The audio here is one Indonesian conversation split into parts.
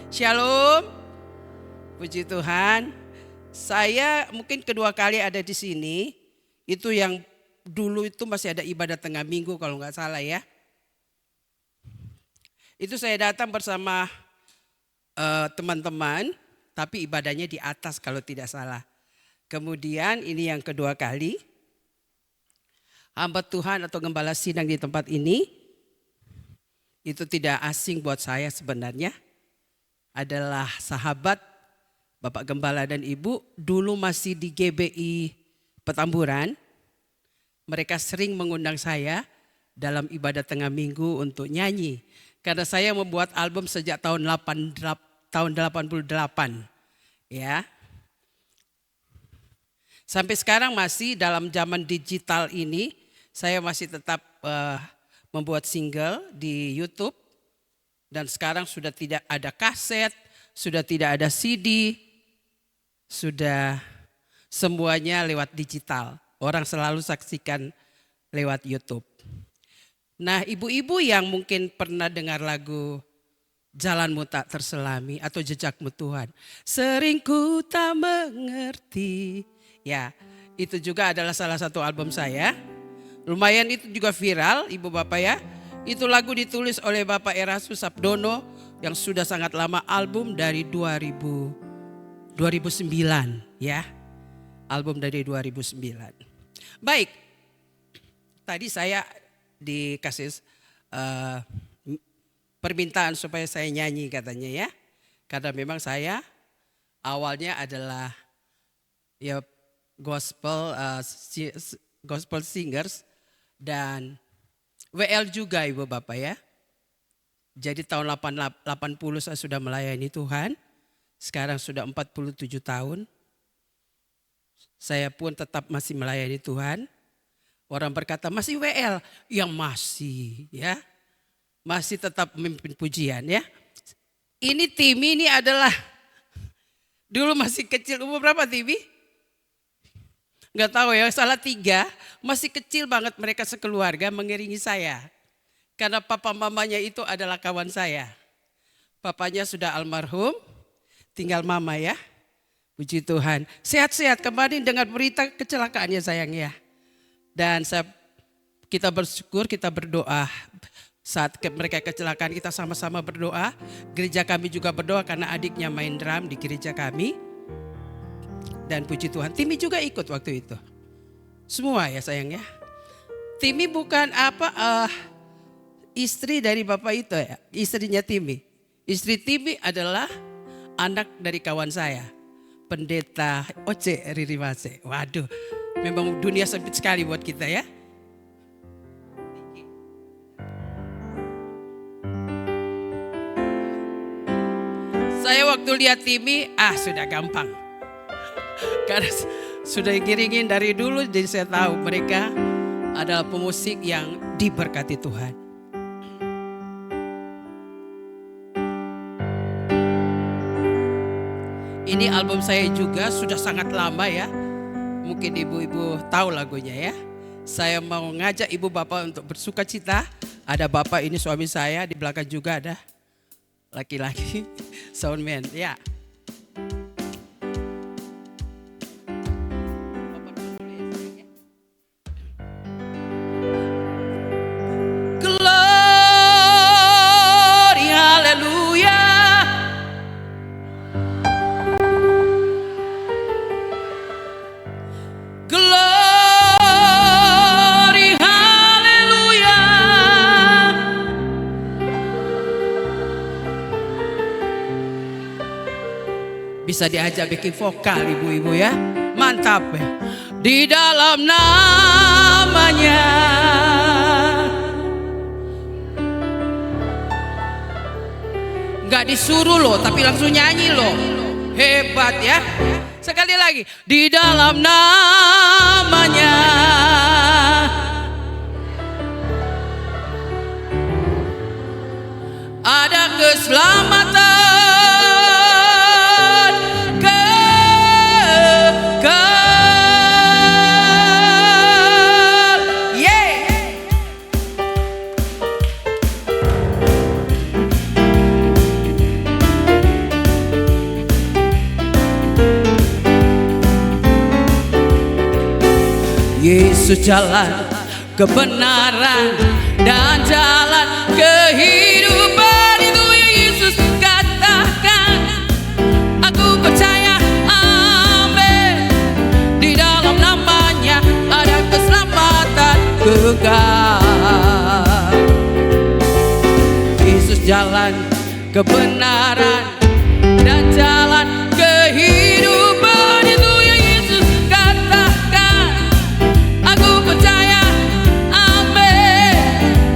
Shalom, puji Tuhan. Saya mungkin kedua kali ada di sini. Itu yang dulu itu masih ada ibadah tengah minggu kalau nggak salah ya. Itu saya datang bersama teman-teman, tapi ibadahnya di atas kalau tidak salah. Kemudian ini yang kedua kali. Hamba Tuhan atau gembala sidang di tempat ini, itu tidak asing buat saya sebenarnya. Adalah sahabat Bapak Gembala dan Ibu, dulu masih di GBI Petamburan. Mereka sering mengundang saya dalam ibadah tengah minggu untuk nyanyi. Karena saya membuat album sejak tahun 88. Ya. Sampai sekarang masih dalam zaman digital ini, saya masih tetap membuat single di YouTube. Dan sekarang sudah tidak ada kaset, sudah tidak ada CD, sudah semuanya lewat digital. Orang selalu saksikan lewat YouTube. Nah, ibu-ibu yang mungkin pernah dengar lagu Jalanmu Tak Terselami atau Jejakmu Tuhan. Sering ku tak mengerti. Ya, itu juga adalah salah satu album saya. Lumayan itu juga viral, ibu bapak ya. Itu lagu ditulis oleh Bapak Erasmus Sabdono yang sudah sangat lama, album dari 2009 ya. Album dari 2009. Baik, tadi saya dikasih permintaan supaya saya nyanyi katanya ya. Karena memang saya awalnya adalah ya gospel singers dan WL juga ibu bapak ya. Jadi tahun 80 saya sudah melayani Tuhan. Sekarang sudah 47 tahun. Saya pun tetap masih melayani Tuhan. Orang berkata masih WL. Yang masih ya. Masih tetap memimpin pujian ya. Ini Timi ini adalah dulu masih kecil. Umur berapa Timi? Enggak tahu ya, salah 3. Masih kecil banget mereka sekeluarga mengiringi saya. Karena papa mamanya itu adalah kawan saya. Papanya sudah almarhum, tinggal mama ya. Puji Tuhan. Sehat-sehat, kemarin dengar berita kecelakaannya sayang ya. Dan kita bersyukur, kita berdoa. Saat mereka kecelakaan kita sama-sama berdoa. Gereja kami juga berdoa karena adiknya main drum di gereja kami. Dan puji Tuhan, Timi juga ikut waktu itu. Semua ya sayang ya. Timi bukan istri dari bapak itu ya. Istrinya Timi. Istri Timi adalah anak dari kawan saya. Pendeta Oce Ririwase. Waduh, memang dunia sempit sekali buat kita ya. Saya waktu lihat Timi, sudah gampang. Karena sudah ngiringin dari dulu, jadi saya tahu mereka adalah pemusik yang diberkati Tuhan. Ini album saya juga sudah sangat lama ya. Mungkin ibu-ibu tahu lagunya ya. Saya mau ngajak ibu bapak untuk bersuka cita. Ada bapak ini suami saya, di belakang juga ada laki-laki soundman ya. Bisa diajak bikin vokal ibu-ibu ya. Mantap ya. Di dalam namanya. Gak disuruh loh, tapi langsung nyanyi loh. Hebat ya. Sekali lagi. Di dalam namanya. Ada keselamatan. Yesus jalan kebenaran dan jalan kehidupan. Itu yang Yesus katakan. Aku percaya, amin. Di dalam namanya ada keselamatan kekal. Yesus jalan kebenaran dan jalan kehidupan. Itu yang Yesus katakan. Aku percaya, amin.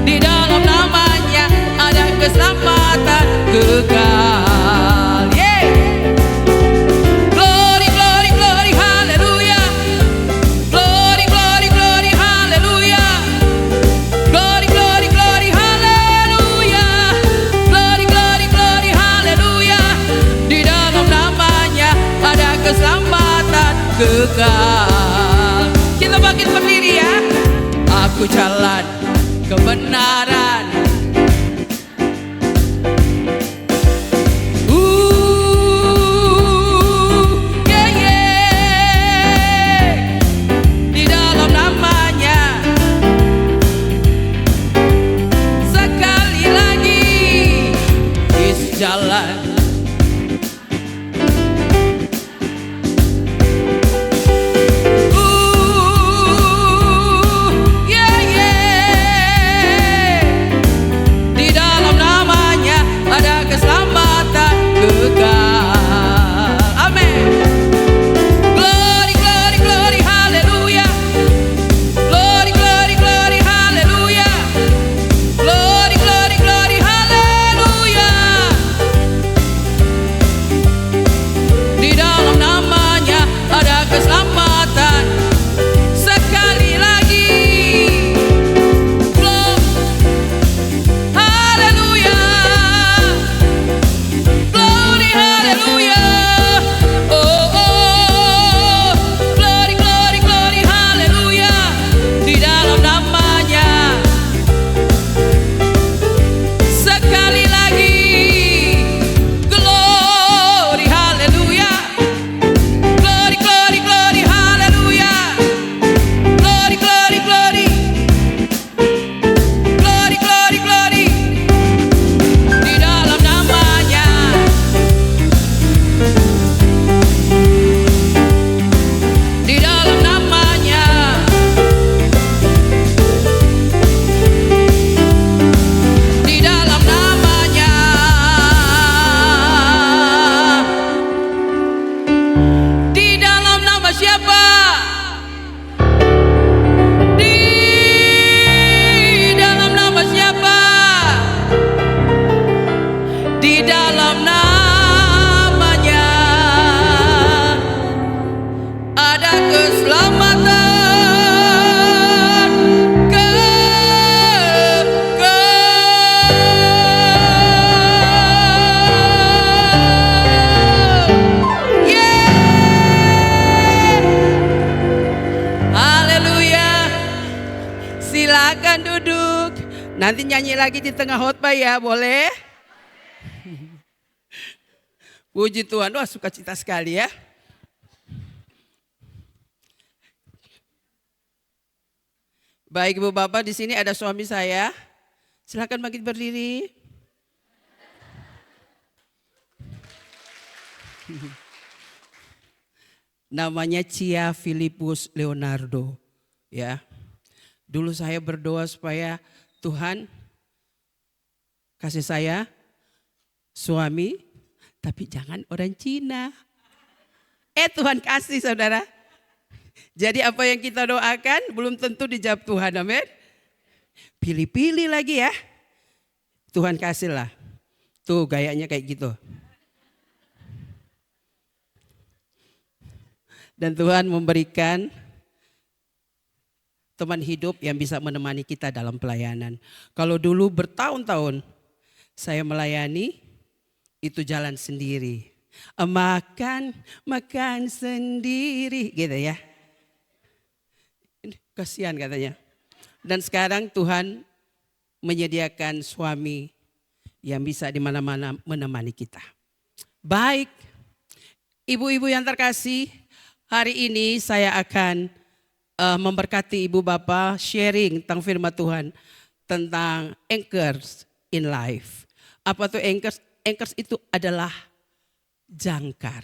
Di dalam namanya ada keselamatan kekal. Yeah. Glory, glory, glory, hallelujah. Glory, glory, glory, hallelujah. Glory, glory, glory, hallelujah. Glory, glory, glory, hallelujah. Di dalam namanya ada keselamatan kekal. Kita bangkit berdiri ya. Aku jalan kebenaran. Yeah, yeah. Di dalam namanya. Sekali lagi. Yesus jalan. Yeah, yeah. Di dalam namanya ada keselamatan kekal. Amin. Glory, glory, glory, hallelujah. Glory, glory, glory, hallelujah. Glory, glory, glory, hallelujah. Di dalam namanya ada keselamatan. Sekali lagi. Hallelujah. Glory, hallelujah. Oh, oh. Glory, glory, glory, hallelujah. Di dalam namanya. Sekali lagi. Glory, hallelujah. Glory, glory, glory, hallelujah. Glory, glory, glory. Glory, glory, glory. Di dalam namanya. Di dalam namanya. Di dalam namanya. Di dalam nama siapa? Di dalam nama siapa? Di dalam namanya ada keselamatan kekal. Yeah. Haleluya. Silakan duduk. Nanti nyanyi lagi di tengah khotbah ya, boleh? Puji Tuhan, wah sukacita sekali ya. Baik Ibu Bapak, di sini ada suami saya. Silakan bangkit berdiri. Namanya Cia Filipus Leonardo. Ya, dulu saya berdoa supaya Tuhan kasih saya suami, tapi jangan orang Cina. Tuhan kasih saudara. Jadi apa yang kita doakan belum tentu dijawab Tuhan, amin. Pilih-pilih lagi ya. Tuhan kasihlah. Tuh gayanya kayak gitu. Dan Tuhan memberikan teman hidup yang bisa menemani kita dalam pelayanan. Kalau dulu bertahun-tahun saya melayani, itu jalan sendiri. Makan sendiri gitu ya. Kasihan katanya. Dan sekarang Tuhan menyediakan suami yang bisa di mana-mana menemani kita. Baik, ibu-ibu yang terkasih, hari ini saya akan memberkati Ibu Bapak sharing tentang firman Tuhan tentang anchors in life. Apa tuh anchors? Anchors itu adalah jangkar.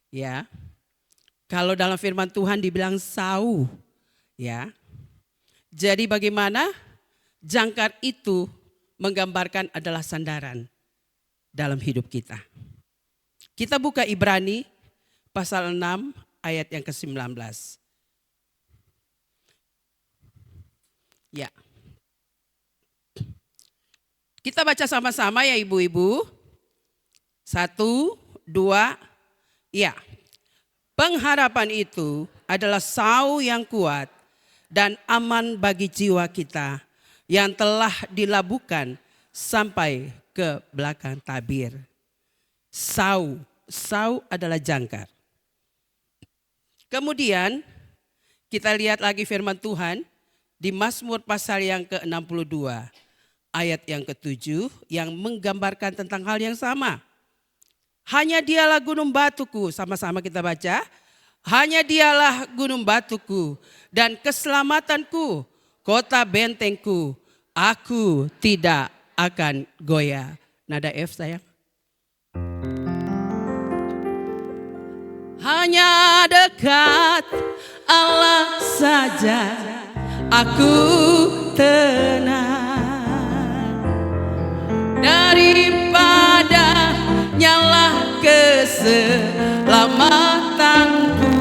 Ya. Kalau dalam firman Tuhan dibilang sau, ya. Jadi bagaimana jangkar itu menggambarkan adalah sandaran dalam hidup kita. Kita buka Ibrani pasal 6 ayat yang ke-19. Ya. Kita baca sama-sama ya ibu-ibu. 1, 2, ya. Pengharapan itu adalah sau yang kuat dan aman bagi jiwa kita yang telah dilabuhkan sampai ke belakang tabir. Sau adalah jangkar. Kemudian kita lihat lagi firman Tuhan di Mazmur pasal yang ke-62 ayat yang ke-7 yang menggambarkan tentang hal yang sama. Hanya dialah gunung batuku, sama-sama kita baca. Hanya dialah gunung batuku dan keselamatanku, kota bentengku, aku tidak akan goyah. Nada F sayang. Hanya dekat Allah saja aku tenang, daripada nyala keselamatanku.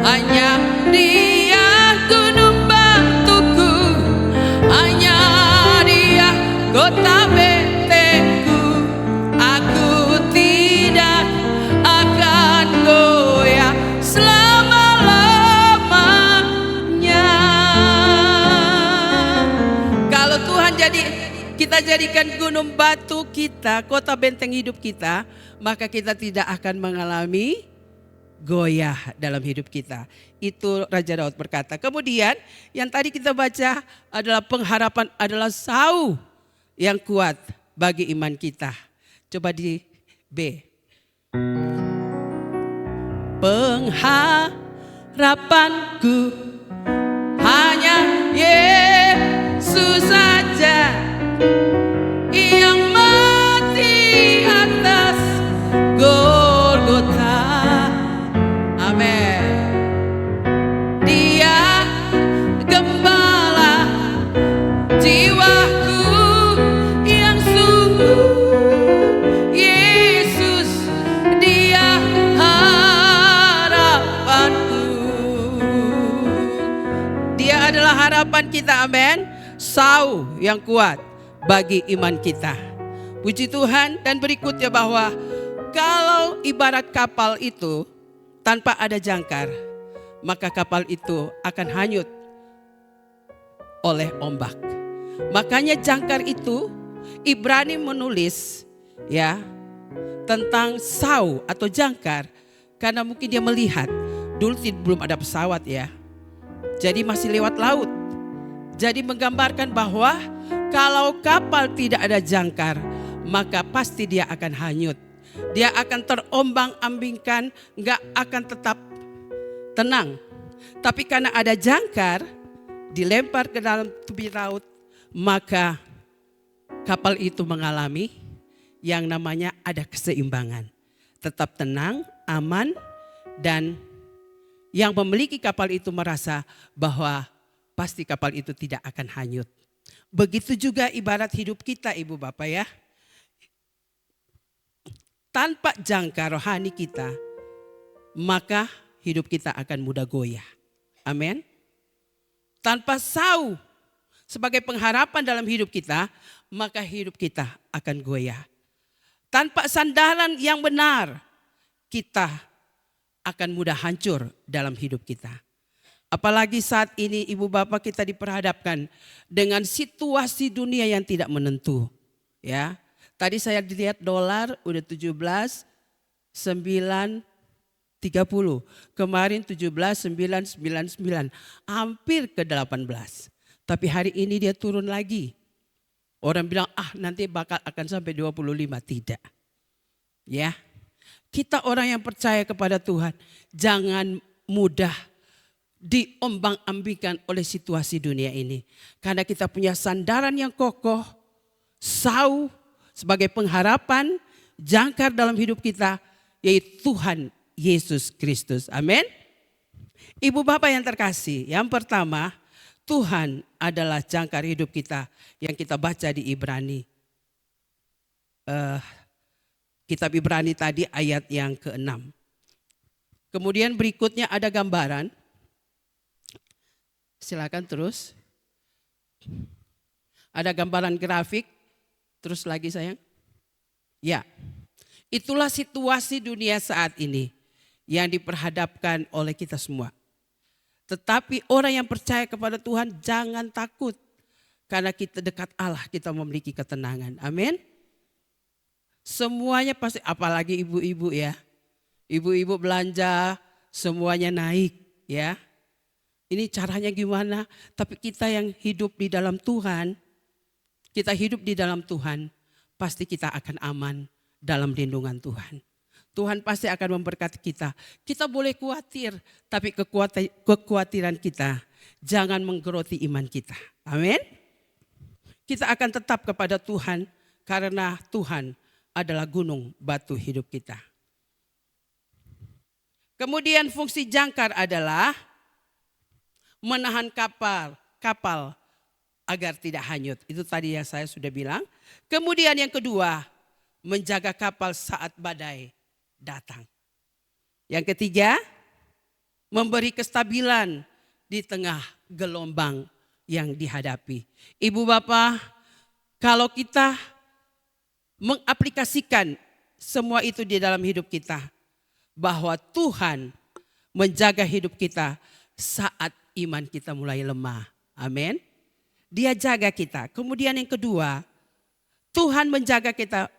Hanya Dia gunung batuku, hanya Dia kota bentengku, aku tidak akan goyah selama-lamanya. Kalau Tuhan kita jadikan gunung batu kita, kota benteng hidup kita, maka kita tidak akan mengalami goyah dalam hidup kita. Itu Raja Daud berkata. Kemudian yang tadi kita baca adalah pengharapan adalah sau yang kuat bagi iman kita. Coba di B. Pengharapanku hanya Yesus saja yang mati atas Golgota. Amin. Dia gembala jiwaku yang sungguh. Yesus Dia harapanku. Dia adalah harapan kita, amin. Sau yang kuat bagi iman kita. Puji Tuhan. Dan berikutnya bahwa kalau ibarat kapal itu tanpa ada jangkar, maka kapal itu akan hanyut oleh ombak. Makanya jangkar itu Ibrani menulis ya tentang sau atau jangkar karena mungkin dia melihat dulu belum ada pesawat ya. Jadi masih lewat laut. Jadi menggambarkan bahwa kalau kapal tidak ada jangkar, maka pasti dia akan hanyut. Dia akan terombang-ambingkan, gak akan tetap tenang. Tapi karena ada jangkar, dilempar ke dalam tepi laut, maka kapal itu mengalami yang namanya ada keseimbangan. Tetap tenang, aman, dan yang memiliki kapal itu merasa bahwa pasti kapal itu tidak akan hanyut. Begitu juga ibarat hidup kita ibu bapak ya. Tanpa jangkar rohani kita, maka hidup kita akan mudah goyah. Amin. Tanpa sau sebagai pengharapan dalam hidup kita, maka hidup kita akan goyah. Tanpa sandaran yang benar, kita akan mudah hancur dalam hidup kita. Apalagi saat ini ibu bapak kita diperhadapkan dengan situasi dunia yang tidak menentu. Ya, tadi saya dilihat dolar udah 17,930. Kemarin 17,999. Hampir ke 18. Tapi hari ini dia turun lagi. Orang bilang nanti bakal akan sampai 25. Tidak. Ya. Kita orang yang percaya kepada Tuhan. Jangan mudah diombang-ambingkan oleh situasi dunia ini. Karena kita punya sandaran yang kokoh, sauh sebagai pengharapan, jangkar dalam hidup kita, yaitu Tuhan Yesus Kristus. Amin. Ibu bapak yang terkasih, yang pertama, Tuhan adalah jangkar hidup kita yang kita baca di Ibrani. Kitab Ibrani tadi ayat yang ke-6. Kemudian berikutnya ada gambaran. Silakan terus. Ada gambaran grafik. Terus lagi sayang. Ya, itulah situasi dunia saat ini yang diperhadapkan oleh kita semua. Tetapi orang yang percaya kepada Tuhan jangan takut. Karena kita dekat Allah, kita memiliki ketenangan. Amin. Semuanya pasti, apalagi ibu-ibu ya. Ibu-ibu belanja semuanya naik ya. Ini caranya gimana? Tapi kita yang hidup di dalam Tuhan, kita hidup di dalam Tuhan, pasti kita akan aman dalam lindungan Tuhan. Tuhan pasti akan memberkati kita. Kita boleh khawatir, tapi kekhawatiran kita jangan menggeroti iman kita. Amin. Kita akan tetap kepada Tuhan karena Tuhan adalah gunung batu hidup kita. Kemudian fungsi jangkar adalah menahan kapal agar tidak hanyut. Itu tadi yang saya sudah bilang. Kemudian yang kedua, menjaga kapal saat badai datang. Yang ketiga, memberi kestabilan di tengah gelombang yang dihadapi. Ibu bapak, kalau kita mengaplikasikan semua itu di dalam hidup kita, bahwa Tuhan menjaga hidup kita saat iman kita mulai lemah. Amin. Dia jaga kita. Kemudian yang kedua, Tuhan menjaga kita.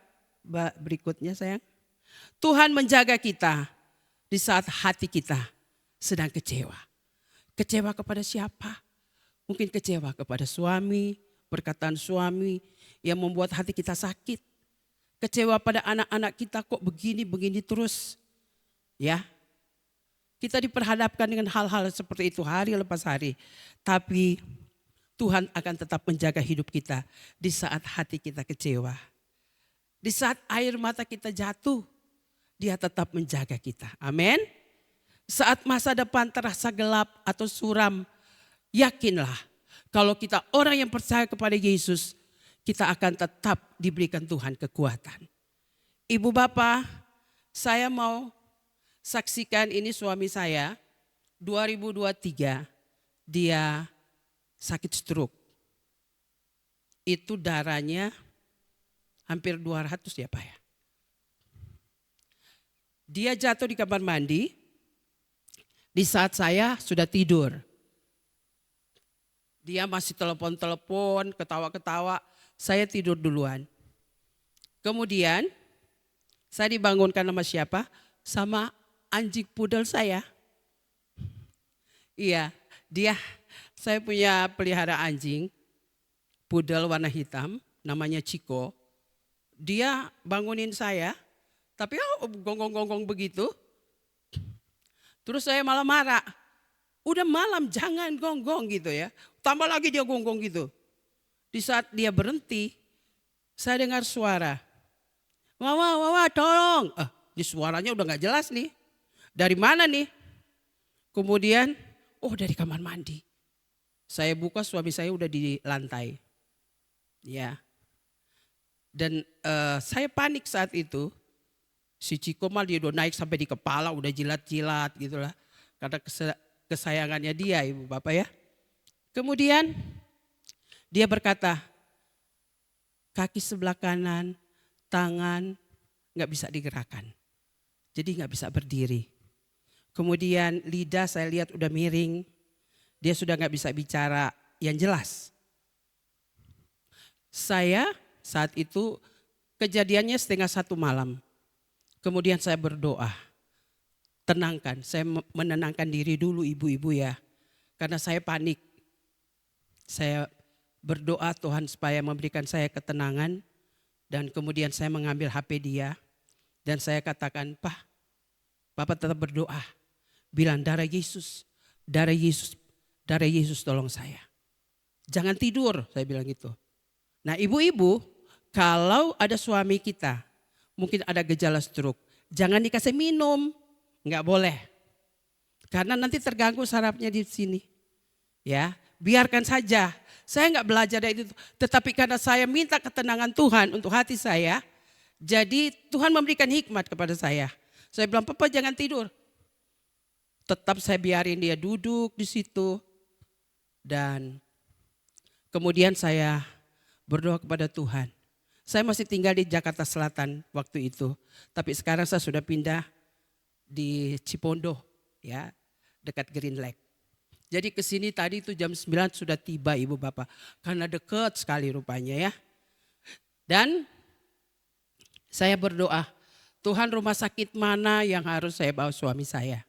Berikutnya sayang. Tuhan menjaga kita di saat hati kita sedang kecewa. Kecewa kepada siapa? Mungkin kecewa kepada suami, perkataan suami yang membuat hati kita sakit. Kecewa pada anak-anak kita, kok begini terus. Ya, kita diperhadapkan dengan hal-hal seperti itu hari lepas hari. Tapi Tuhan akan tetap menjaga hidup kita di saat hati kita kecewa. Di saat air mata kita jatuh, Dia tetap menjaga kita. Amin. Saat masa depan terasa gelap atau suram, yakinlah kalau kita orang yang percaya kepada Yesus, kita akan tetap diberikan Tuhan kekuatan. Ibu bapak, saya mau saksikan ini suami saya 2023 dia sakit stroke. Itu darahnya hampir 200 ya Pak ya. Dia jatuh di kamar mandi di saat saya sudah tidur. Dia masih telepon-telepon, ketawa-ketawa, saya tidur duluan. Kemudian saya dibangunkan sama siapa? Sama anjing pudel saya. Iya, saya punya pelihara anjing pudel warna hitam, namanya Ciko. Dia bangunin saya, tapi gonggong-gonggong begitu. Terus saya malah marah. Udah malam jangan gonggong gitu ya. Tambah lagi dia gonggong gitu. Di saat dia berhenti, saya dengar suara. Mama tolong. Di suaranya udah gak jelas nih. Dari mana nih? Kemudian, dari kamar mandi. Saya buka, suami saya udah di lantai. Ya. Dan saya panik saat itu. Si Ciko mal dia udah naik sampai di kepala, udah jilat-jilat gitulah. Karena kesayangannya dia ibu bapak ya. Kemudian dia berkata, kaki sebelah kanan, tangan gak bisa digerakkan. Jadi gak bisa berdiri. Kemudian lidah saya lihat udah miring. Dia sudah gak bisa bicara yang jelas. Saya saat itu kejadiannya 1:30 malam. Kemudian saya berdoa. Tenangkan, saya menenangkan diri dulu ibu-ibu ya. Karena saya panik. Saya berdoa Tuhan supaya memberikan saya ketenangan. Dan kemudian saya mengambil HP dia. Dan saya katakan, Pak, Bapak tetap berdoa. bilang darah Yesus, darah Yesus, darah Yesus tolong saya. Jangan tidur, saya bilang gitu. Nah ibu-ibu, kalau ada suami kita, mungkin ada gejala stroke, jangan dikasih minum, nggak boleh. Karena nanti terganggu sarafnya di sini. Ya, biarkan saja. Saya nggak belajar dari itu, tetapi karena saya minta ketenangan Tuhan untuk hati saya, jadi Tuhan memberikan hikmat kepada saya. Saya bilang, Papa jangan tidur. Tetap saya biarin dia duduk di situ. Dan kemudian saya berdoa kepada Tuhan. Saya masih tinggal di Jakarta Selatan waktu itu. Tapi sekarang saya sudah pindah di Cipondo, ya, dekat Green Lake. Jadi ke sini tadi itu jam 9 sudah tiba Ibu Bapak. Karena dekat sekali rupanya ya. Dan saya berdoa, Tuhan rumah sakit mana yang harus saya bawa suami saya.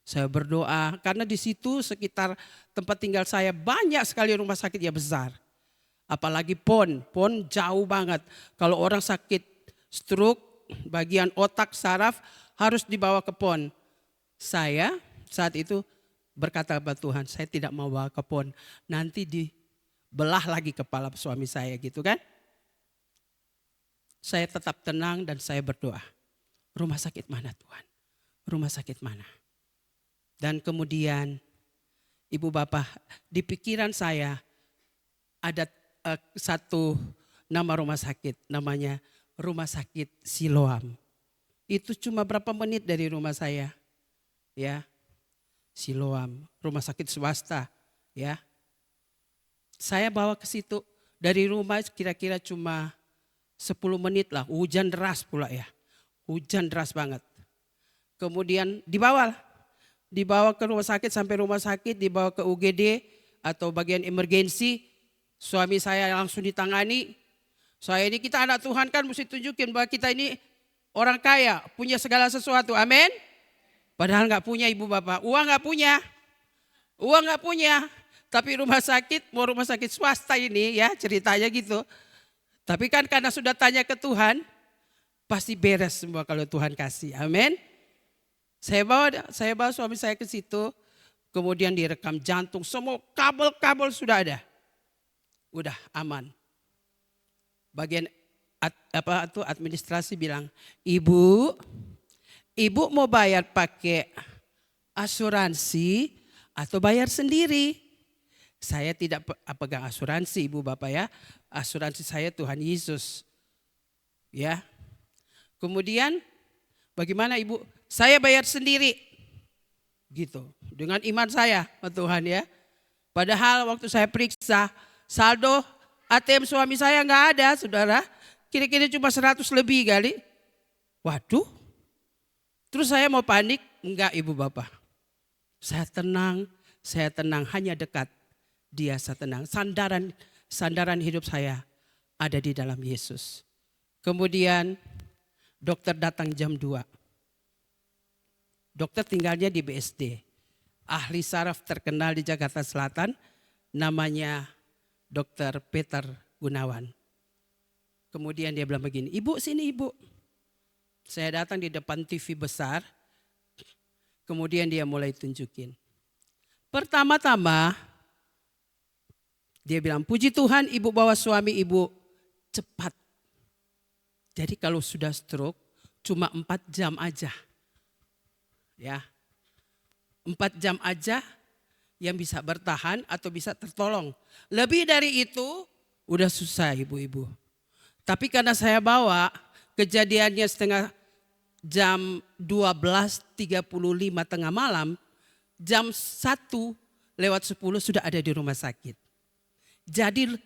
Saya berdoa karena di situ sekitar tempat tinggal saya banyak sekali rumah sakit yang besar. Apalagi PON jauh banget. Kalau orang sakit stroke, bagian otak, saraf harus dibawa ke PON. Saya saat itu berkata kepada Tuhan, saya tidak mau bawa ke PON. Nanti dibelah lagi kepala suami saya gitu kan. Saya tetap tenang dan saya berdoa. Rumah sakit mana Tuhan? Rumah sakit mana? Dan kemudian Ibu Bapak, di pikiran saya ada satu nama rumah sakit, namanya Rumah Sakit Siloam. Itu cuma berapa menit dari rumah saya, ya. Siloam, rumah sakit swasta, ya. Saya bawa ke situ dari rumah kira-kira cuma 10 menit lah, hujan deras pula ya. Hujan deras banget. Kemudian dibawa ke rumah sakit, sampai rumah sakit dibawa ke UGD atau bagian emergensi. Suami saya langsung ditangani. Saya ini kita anak Tuhan kan mesti tunjukin bahwa kita ini orang kaya, punya segala sesuatu, amin. Padahal nggak punya Ibu Bapak, uang nggak punya, tapi rumah sakit, mau rumah sakit swasta ini ya ceritanya gitu. Tapi kan karena sudah tanya ke Tuhan, pasti beres semua kalau Tuhan kasih, amin. Saya bawa suami saya ke situ, kemudian direkam jantung, semua kabel-kabel sudah ada, udah aman. Bagian administrasi bilang, Ibu mau bayar pakai asuransi atau bayar sendiri? Saya tidak pegang asuransi Ibu Bapak ya. Asuransi saya Tuhan Yesus. Ya. Kemudian bagaimana Ibu? Saya bayar sendiri. Gitu. Dengan iman saya Tuhan ya. Padahal waktu saya periksa saldo ATM suami saya nggak ada saudara. Kira-kira cuma 100 lebih kali. Waduh. Terus saya mau panik, enggak Ibu Bapak. Saya tenang hanya dekat. Dia saya tenang. Sandaran hidup saya ada di dalam Yesus. Kemudian dokter datang jam 2. Dokter tinggalnya di BSD. Ahli saraf terkenal di Jakarta Selatan, namanya Dokter Peter Gunawan. Kemudian dia bilang begini, Ibu sini Ibu. Saya datang di depan TV besar, kemudian dia mulai tunjukin. Pertama-tama dia bilang, puji Tuhan Ibu bawa suami Ibu cepat. Jadi kalau sudah stroke cuma 4 jam aja. Ya, 4 jam aja yang bisa bertahan atau bisa tertolong. Lebih dari itu udah susah ibu-ibu. Tapi karena saya bawa, kejadiannya jam 12.35 tengah malam, jam 1:10 sudah ada di rumah sakit. Jadi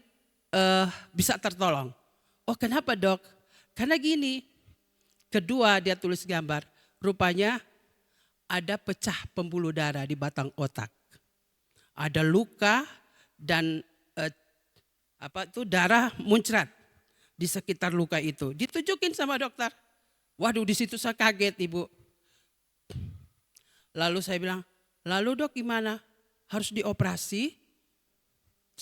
bisa tertolong. Oh kenapa dok? Karena gini, kedua dia tulis gambar, rupanya ada pecah pembuluh darah di batang otak. Ada luka dan darah muncrat di sekitar luka itu. Ditunjukin sama dokter. Waduh di situ saya kaget Ibu. Lalu saya bilang, lalu dok gimana? Harus dioperasi?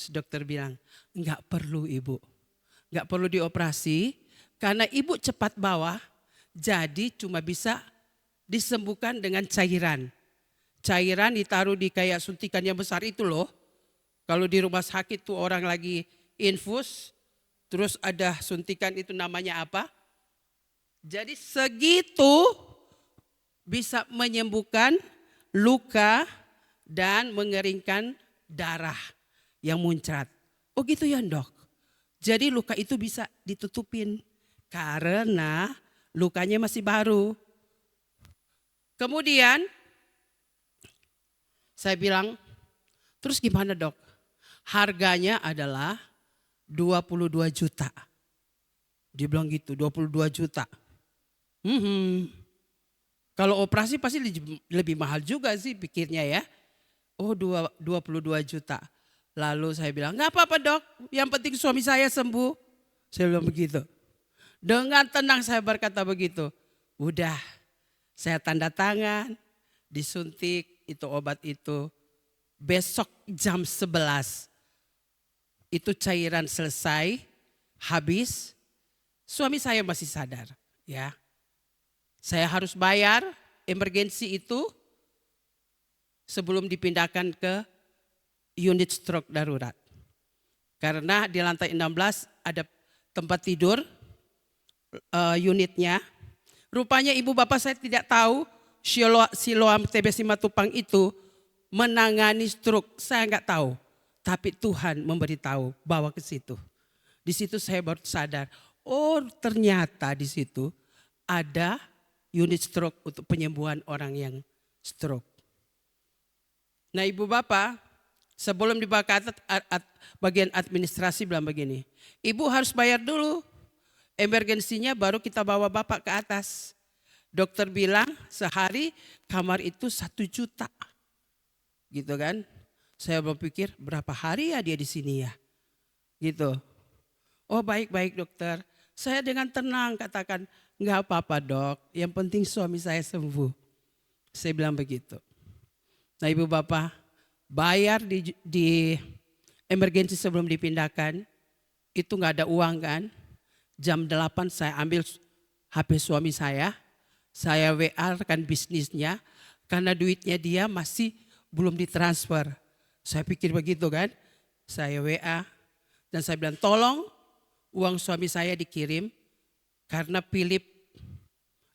Dokter bilang, enggak perlu Ibu. Enggak perlu dioperasi karena Ibu cepat bawa, jadi cuma bisa disembuhkan dengan cairan. cairan ditaruh di kayak suntikan yang besar itu loh. Kalau di rumah sakit tuh orang lagi infus, terus ada suntikan itu namanya apa? Jadi segitu bisa menyembuhkan luka dan mengeringkan darah yang muncrat. Oh gitu ya dok. Jadi luka itu bisa ditutupin karena lukanya masih baru. Kemudian saya bilang, terus gimana dok? Harganya adalah 22 juta. Dia bilang gitu, 22 juta. Kalau operasi pasti lebih mahal juga sih pikirnya ya. Oh 22 juta. Lalu saya bilang, nggak apa-apa dok, yang penting suami saya sembuh. Saya bilang begitu. Dengan tenang saya berkata begitu. Udah, saya tanda tangan, disuntik itu obat itu. Besok jam 11 itu cairan selesai, habis. Suami saya masih sadar ya. Saya harus bayar emergensi itu sebelum dipindahkan ke unit stroke darurat. Karena di lantai 16 ada tempat tidur unitnya. Rupanya ibu bapak saya tidak tahu Siloam TB Simatupang itu menangani stroke. Saya enggak tahu. Tapi Tuhan memberitahu bawa ke situ. Di situ saya baru sadar. Oh ternyata di situ ada unit stroke untuk penyembuhan orang yang stroke. Nah ibu bapak sebelum dibawa ke atas, bagian administrasi bilang begini. Ibu harus bayar dulu emergensinya baru kita bawa bapak ke atas. Dokter bilang sehari kamar itu 1 juta. Gitu kan. Saya berpikir berapa hari ya dia di sini ya. Gitu. Oh baik-baik dokter. Saya dengan tenang katakan enggak apa-apa dok. Yang penting suami saya sembuh. Saya bilang begitu. Nah ibu bapak bayar di emergensi sebelum dipindahkan. Itu enggak ada uang kan. Jam 8 saya ambil HP suami saya. Saya WA rekan bisnisnya. Karena duitnya dia masih belum ditransfer. Saya pikir begitu kan. Saya WA dan saya bilang tolong uang suami saya dikirim. Karena Philip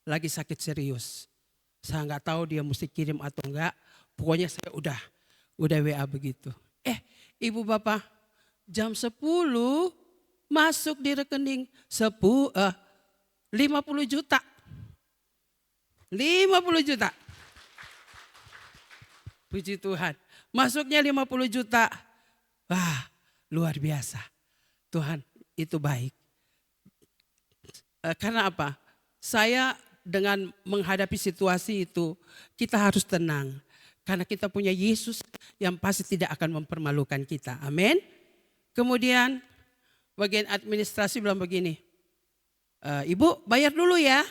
lagi sakit serius. Saya nggak tahu dia mesti kirim atau enggak. Pokoknya saya udah WA begitu. Ibu bapak jam 10 masuk di rekening 50 juta. 50 juta. Puji Tuhan. Masuknya 50 juta. Wah, luar biasa. Tuhan itu baik. Karena apa? Saya dengan menghadapi situasi itu, kita harus tenang. Karena kita punya Yesus yang pasti tidak akan mempermalukan kita. Amin. Kemudian bagian administrasi bilang begini. Ibu bayar dulu ya.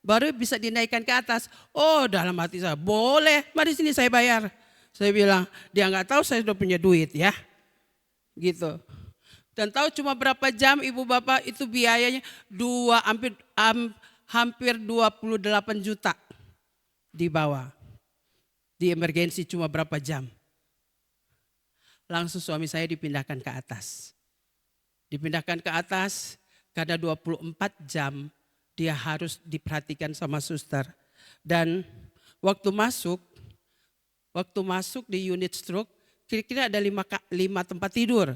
Baru bisa dinaikkan ke atas. Oh dalam hati saya, boleh, mari sini saya bayar. Saya bilang, dia nggak tahu saya sudah punya duit ya. Gitu. Dan tahu cuma berapa jam ibu bapak itu biayanya hampir 28 juta di bawah. Di emergensi cuma berapa jam. Langsung suami saya dipindahkan ke atas. Dipindahkan ke atas karena 24 jam dia harus diperhatikan sama suster. Dan waktu masuk di unit stroke, kira-kira ada 5 tempat tidur.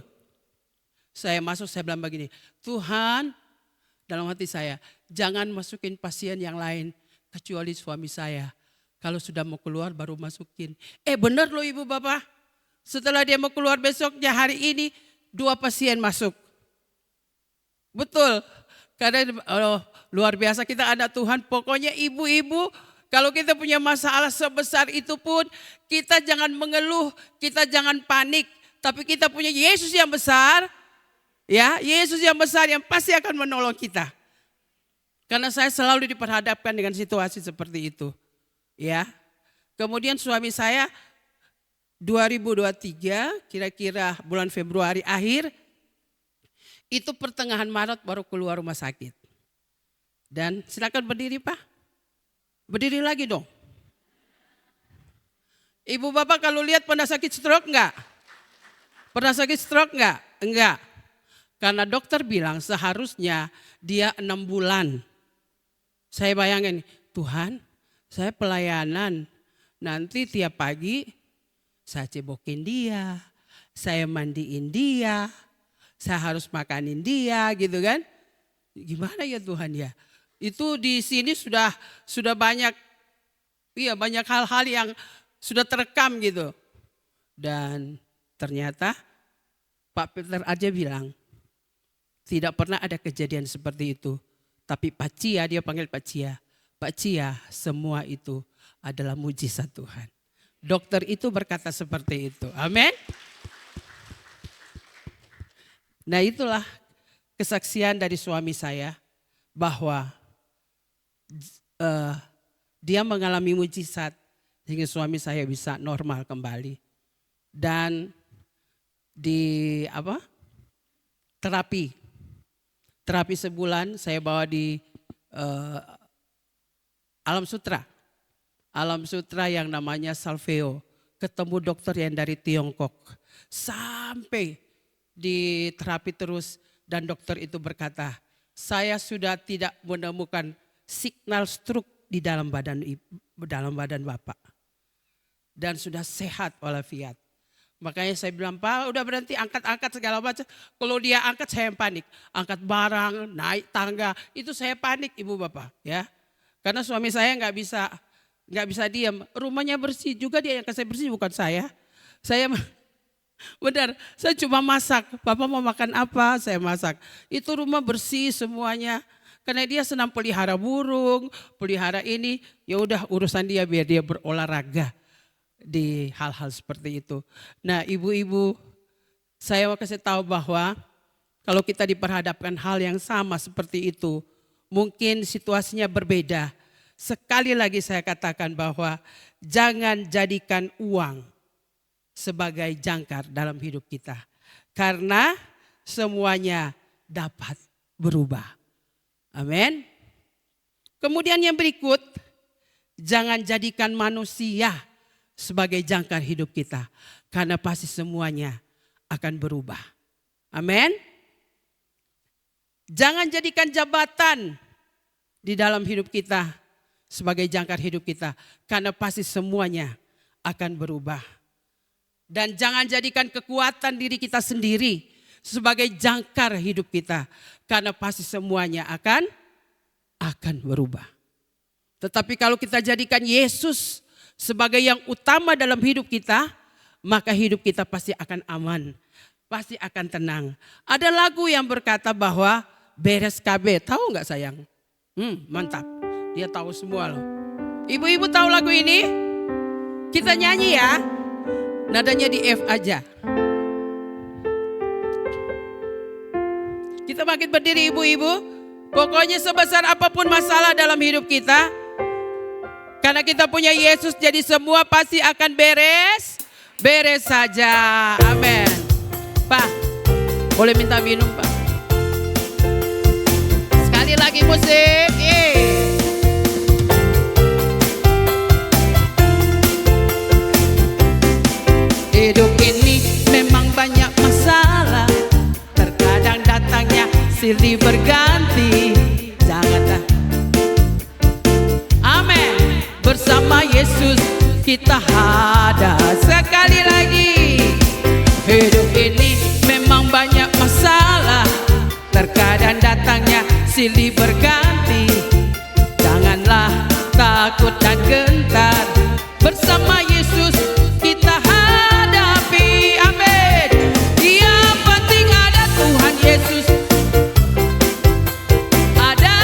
Saya masuk, saya bilang begini, Tuhan dalam hati saya, jangan masukin pasien yang lain kecuali suami saya. Kalau sudah mau keluar baru masukin. Benar loh ibu bapak, setelah dia mau keluar besoknya hari ini 2 pasien masuk. Betul, karena luar biasa kita anak Tuhan, pokoknya ibu-ibu kalau kita punya masalah sebesar itu pun kita jangan mengeluh, kita jangan panik. Tapi kita punya Yesus yang besar, ya Yesus yang besar yang pasti akan menolong kita. Karena saya selalu diperhadapkan dengan situasi seperti itu. Ya. Kemudian suami saya 2023 kira-kira bulan Februari akhir, itu pertengahan Maret baru keluar rumah sakit. Dan silakan berdiri Pak. Berdiri lagi dong. Ibu bapak kalau lihat pernah sakit stroke enggak? Pernah sakit stroke enggak? Enggak. Karena dokter bilang seharusnya dia 6 bulan. Saya bayangin, Tuhan saya pelayanan. Nanti tiap pagi saya cebokin dia. Saya mandiin dia. Saya harus makanin dia gitu kan. Gimana ya Tuhan ya? Itu di sini sudah banyak, iya banyak hal-hal yang sudah terekam gitu. Dan ternyata Pak Peter aja bilang tidak pernah ada kejadian seperti itu. Tapi Pak Cia, dia panggil Pak Cia. Pak Cia, semua itu adalah mujizat Tuhan. Dokter itu berkata seperti itu. Amin. Nah itulah kesaksian dari suami saya bahwa dia mengalami mujizat sehingga suami saya bisa normal kembali. Dan di terapi sebulan saya bawa di Alam Sutra yang namanya Salveo, ketemu dokter yang dari Tiongkok, sampai di terapi terus. Dan dokter itu berkata, saya sudah tidak menemukan signal stroke di dalam badan Bapak. Dan sudah sehat walafiat. Makanya saya bilang, Pak udah berhenti angkat-angkat segala macam. Kalau dia angkat saya yang panik. Angkat barang, naik tangga, itu saya panik Ibu Bapak. Ya, karena suami saya nggak bisa diam. Rumahnya bersih juga, dia yang kasih bersih bukan saya. Benar, saya cuma masak. Bapak mau makan apa? Saya masak. Itu rumah bersih semuanya. Karena dia senang pelihara burung, pelihara ini. Ya udah urusan dia, biar dia berolahraga di hal-hal seperti itu. Nah, ibu-ibu, saya mau kasih tahu bahwa kalau kita diperhadapkan hal yang sama seperti itu, mungkin situasinya berbeda. Sekali lagi saya katakan bahwa jangan jadikan uang sebagai jangkar dalam hidup kita. Karena semuanya dapat berubah. Amin. Kemudian yang berikut, jangan jadikan manusia sebagai jangkar hidup kita. Karena pasti semuanya akan berubah. Amin. Jangan jadikan jabatan di dalam hidup kita sebagai jangkar hidup kita. Karena pasti semuanya akan berubah. Dan jangan jadikan kekuatan diri kita sendiri sebagai jangkar hidup kita. Karena pasti semuanya akan berubah. Tetapi kalau kita jadikan Yesus sebagai yang utama dalam hidup kita, maka hidup kita pasti akan aman. Pasti akan tenang. Ada lagu yang berkata bahwa beres KB. Tahu nggak sayang? Mantap. Dia tahu semua loh. Ibu-ibu tahu lagu ini? Kita nyanyi ya. Nadanya di F aja. Kita bangkit berdiri ibu-ibu. Pokoknya sebesar apapun masalah dalam hidup kita, karena kita punya Yesus, jadi semua pasti akan beres saja. Amin. Pak, boleh minta minum Pak? Sekali lagi musik. Hidup ini memang banyak masalah, terkadang datangnya silih berganti. Janganlah, amin, bersama Yesus kita ada. Sekali lagi, hidup ini memang banyak masalah, terkadang datangnya silih berganti. Janganlah takut dan gentar, bersama Yesus kita hadapi. Amin. Yang penting ada Tuhan Yesus. Ada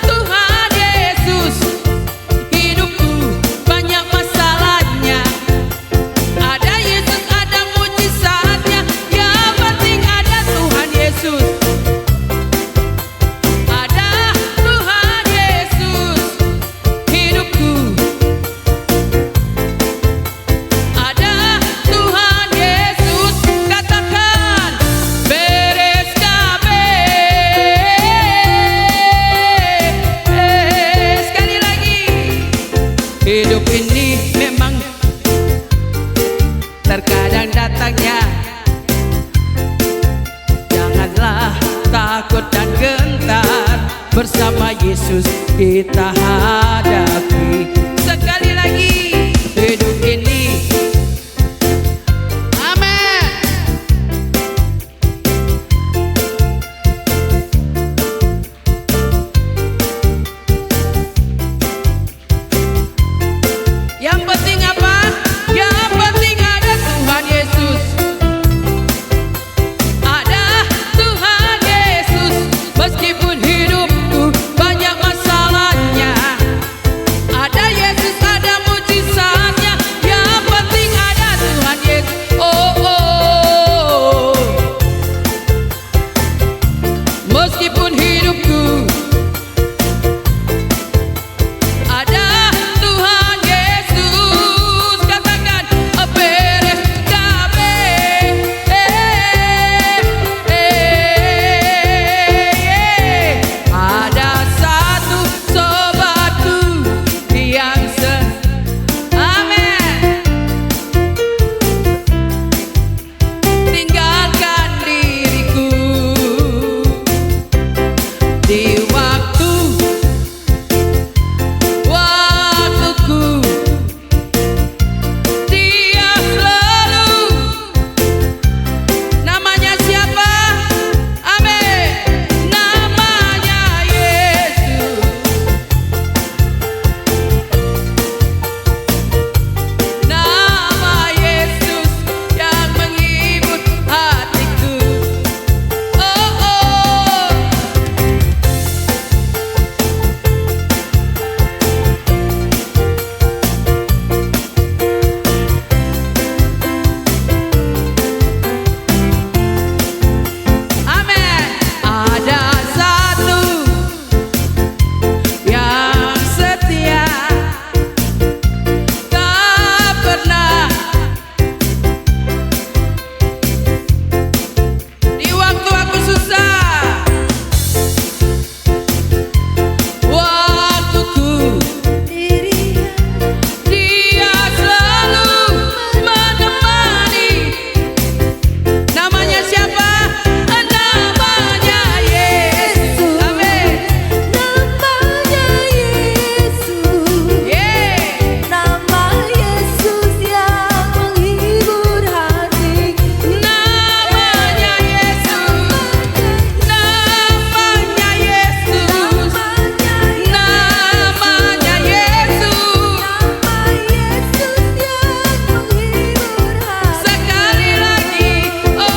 Tuhan Yesus. Hidupku banyak masalahnya, ada Yesus, ada mujizatnya. Yang penting ada Tuhan Yesus. Ada Tuhan Yesus. Hidupku Yesus kita hadapi. Sekali lagi, hidup ini. Amin. Yang penting apa? Yang penting ada Tuhan Yesus. Ada Tuhan Yesus. Meskipun hidupku banyak masalahnya, ada Yesus, ada mujizatnya. Yang penting ada Tuhan Yesus. Oh, oh. Meskipun hidupku ada Tuhan Yesus, katakan beres gabe. Ada satu sobatku yang amin, tinggalkan diriku di waktuku. Dia selalu, namanya siapa? Amin. Namanya Yesus. Nama Yesus yang menghibur hatiku. Oh, oh. Amin. Ada satu yang setia, tak pernah di waktu aku susah, waktuku. Dia selalu menemani. Namanya siapa? Namanya Yesus. Amin. Namanya Yesus, Yeay. nama Yesus yang menghibur hatiku. Namanya Yesus. Namanya Yesus. Namanya Yesus. Nama Yesus yang menghibur hatiku. Sekali lagi. Oh.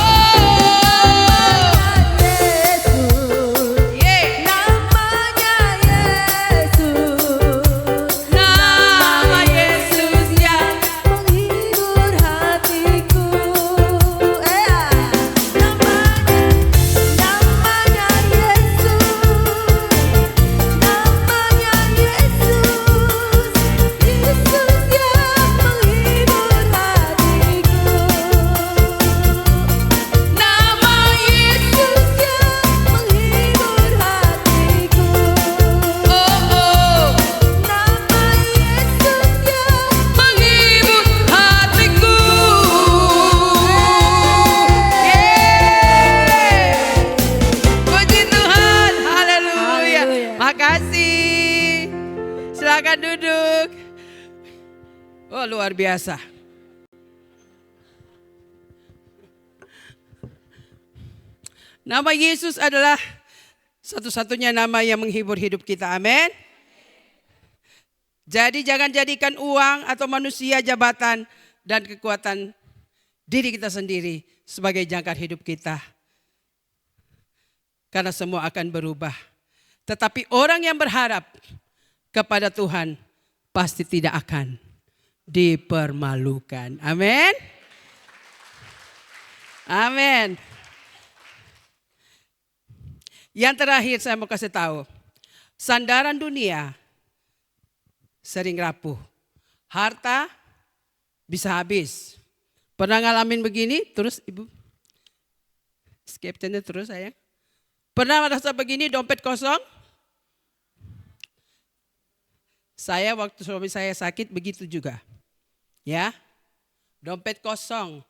Yesus, Yeay. namanya Yesus, Nama Yesus yang menghibur hatiku. Namanya Yesus, namanya Yesus, Yesus yang menghibur hatiku. nama Yesus yang menghibur hatiku. oh oh Nama Yesus yang menghibur hatiku. Yeay. Puji Tuhan, haleluya. Haleluya. Makasih. Silakan duduk. Oh, luar biasa. Nama Yesus adalah satu-satunya nama yang menghibur hidup kita. Amin. Jadi jangan jadikan uang atau manusia, jabatan, dan kekuatan diri kita sendiri sebagai jangkar hidup kita. Karena semua akan berubah. Tetapi orang yang berharap kepada Tuhan pasti tidak akan dipermalukan. Amin. Amin. Yang terakhir saya mau kasih tahu. Sandaran dunia sering rapuh. Harta bisa habis. Pernah ngalamin begini terus ibu? Skeptennya terus sayang. Pernah merasa begini dompet kosong? Saya waktu suami saya sakit begitu juga. Ya. Dompet kosong.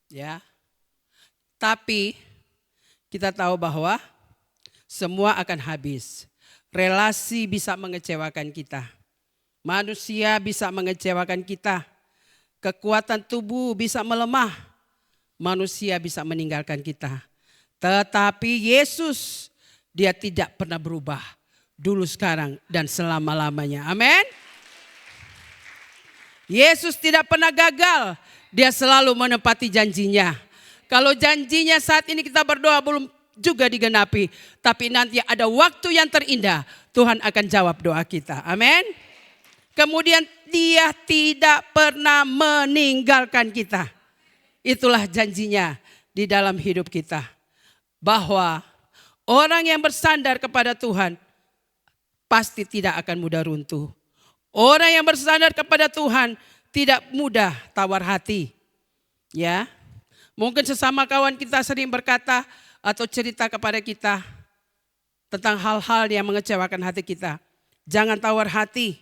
Ya. Tapi kita tahu bahwa semua akan habis. relasi bisa mengecewakan kita. Manusia bisa mengecewakan kita. Kekuatan tubuh bisa melemah. Manusia bisa meninggalkan kita. Tetapi Yesus, dia tidak pernah berubah. Dulu, sekarang, dan selama-lamanya. Amin. Yesus tidak pernah gagal. Dia selalu menepati janjinya. Kalau janjinya saat ini kita berdoa belum juga digenapi, tapi nanti ada waktu yang terindah, Tuhan akan jawab doa kita. Amin. Kemudian dia tidak pernah meninggalkan kita. Itulah janjinya di dalam hidup kita. Bahwa orang yang bersandar kepada Tuhan pasti tidak akan mudah runtuh. Orang yang bersandar kepada Tuhan tidak mudah tawar hati. Ya. Mungkin sesama kawan kita sering berkata atau cerita kepada kita tentang hal-hal yang mengecewakan hati kita. Jangan tawar hati,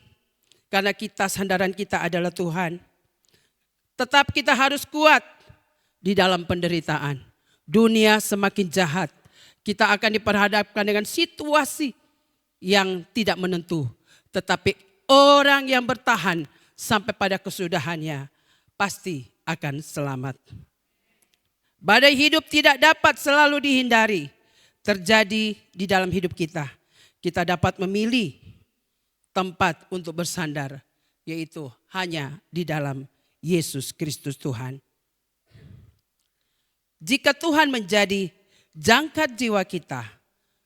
karena sandaran kita adalah Tuhan. Tetap kita harus kuat di dalam penderitaan. Dunia semakin jahat. Kita akan diperhadapkan dengan situasi yang tidak menentu. Tetapi orang yang bertahan sampai pada kesudahannya pasti akan selamat. Badai hidup tidak dapat selalu dihindari terjadi di dalam hidup kita. Kita dapat memilih tempat untuk bersandar, yaitu hanya di dalam Yesus Kristus Tuhan. Jika Tuhan menjadi jangkar jiwa kita,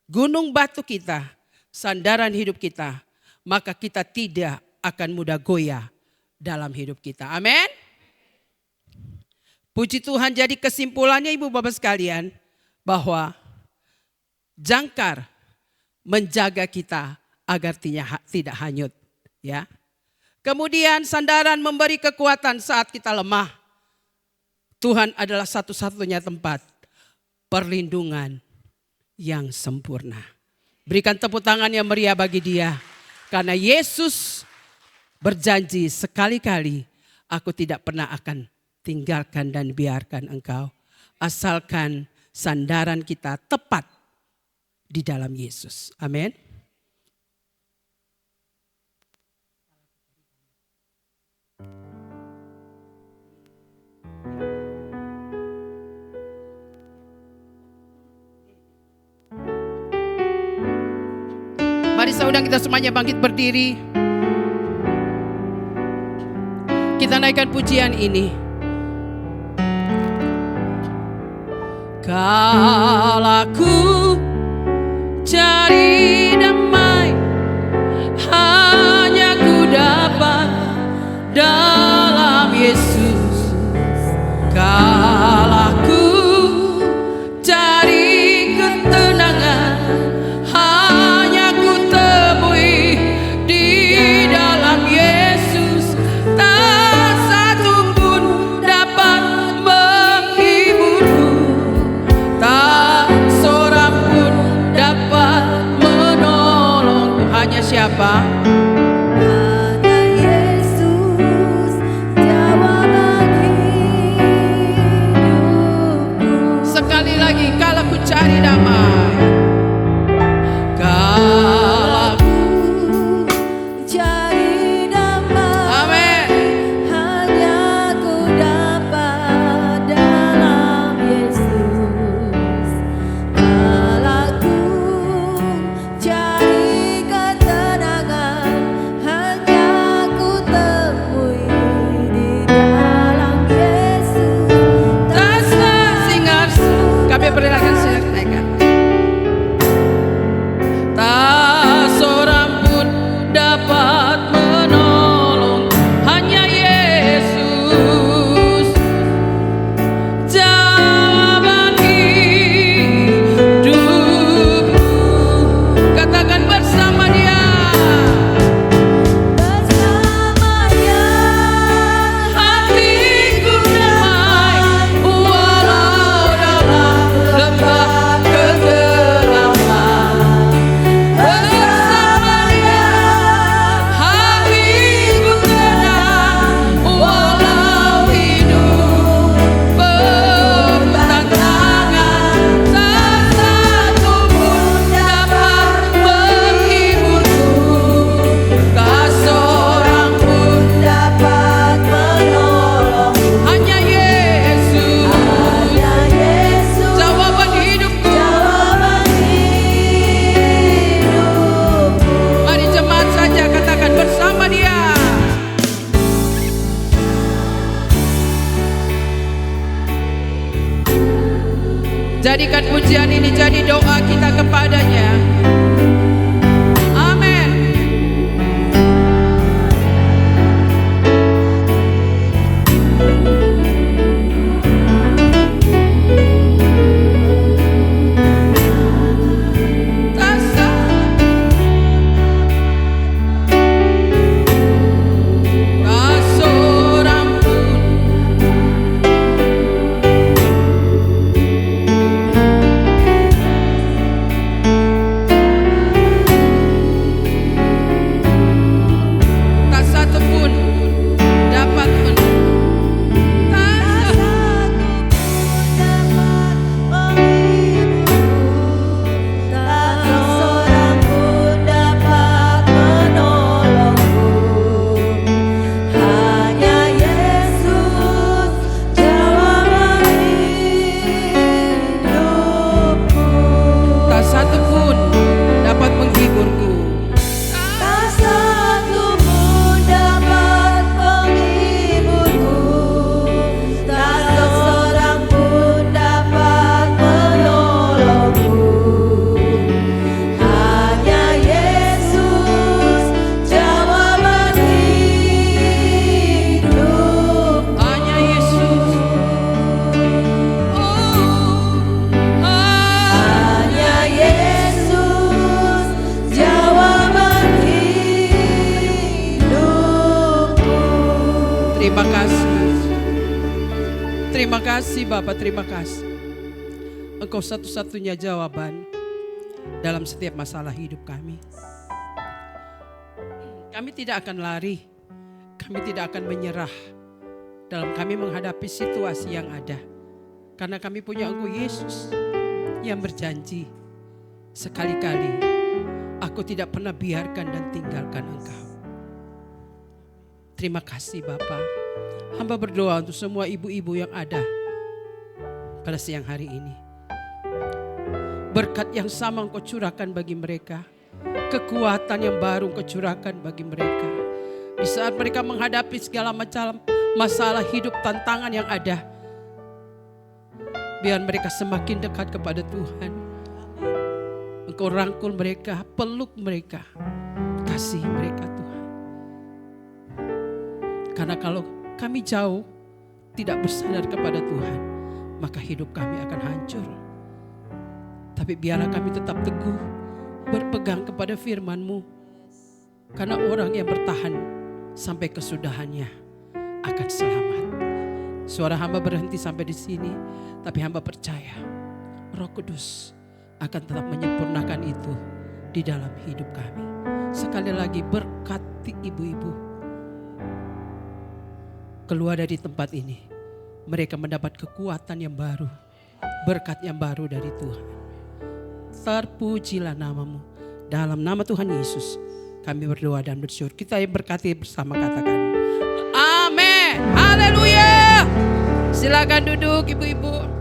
gunung batu kita, sandaran hidup kita, maka kita tidak akan mudah goyah dalam hidup kita. Amin. Puji Tuhan, jadi kesimpulannya ibu bapak sekalian, bahwa jangkar menjaga kita agar tidak hanyut. Ya. Kemudian sandaran memberi kekuatan saat kita lemah. Tuhan adalah satu-satunya tempat perlindungan yang sempurna. Berikan tepuk tangan yang meriah bagi dia. Karena Yesus berjanji sekali-kali, aku tidak pernah akan tinggalkan dan biarkan engkau. Asalkan sandaran kita tepat di dalam Yesus. Amin. Mari saya undang kita semuanya bangkit berdiri. Kita naikkan pujian ini. Kalau aku cari damai, hanya ku dapat dalam Yesus. Kalau aku cari ketenangan, hanya ku temui di dalam Yesus. Tak satu pun dapat menghiburku, tak seorang pun dapat menolongku. Hanya siapa? Hanya Yesus, jawaban hidupku. Sekali lagi, kalau ku cari damai, kalau Cari damai, amin. hanya ku dapat dalam Yesus. Kalau ku cari ketenangan, Jadikan pujian ini jadi doa kita kepadanya. Amin. Terima kasih. Terima kasih Bapak, terima kasih. Engkau satu-satunya jawaban dalam setiap masalah hidup kami. Kami tidak akan lari, kami tidak akan menyerah dalam kami menghadapi situasi yang ada. Karena kami punya Engkau Yesus yang berjanji, sekali-kali aku tidak pernah biarkan dan tinggalkan Engkau. Terima kasih Bapa. Hamba berdoa untuk semua ibu-ibu yang ada pada siang hari ini. Berkat yang sama Engkau curahkan bagi mereka. Kekuatan yang baru Engkau curahkan bagi mereka. Di saat mereka menghadapi segala macam masalah hidup, tantangan yang ada. Biar mereka semakin dekat kepada Tuhan. Engkau rangkul mereka, peluk mereka. Kasih mereka Tuhan. Karena kalau kami jauh, tidak bersandar kepada Tuhan, maka hidup kami akan hancur. Tapi biarlah kami tetap teguh, berpegang kepada firman-Mu. Karena orang yang bertahan sampai kesudahannya akan selamat. Suara hamba berhenti sampai di sini, tapi hamba percaya Roh Kudus akan tetap menyempurnakan itu di dalam hidup kami. Sekali lagi berkati ibu-ibu. Keluar dari tempat ini, mereka mendapat kekuatan yang baru, berkat yang baru dari Tuhan. Terpujilah nama-Mu. Dalam nama Tuhan Yesus, kami berdoa dan bersyukur. Kita yang berkati bersama katakan, Amin. Haleluya. Silakan duduk ibu-ibu.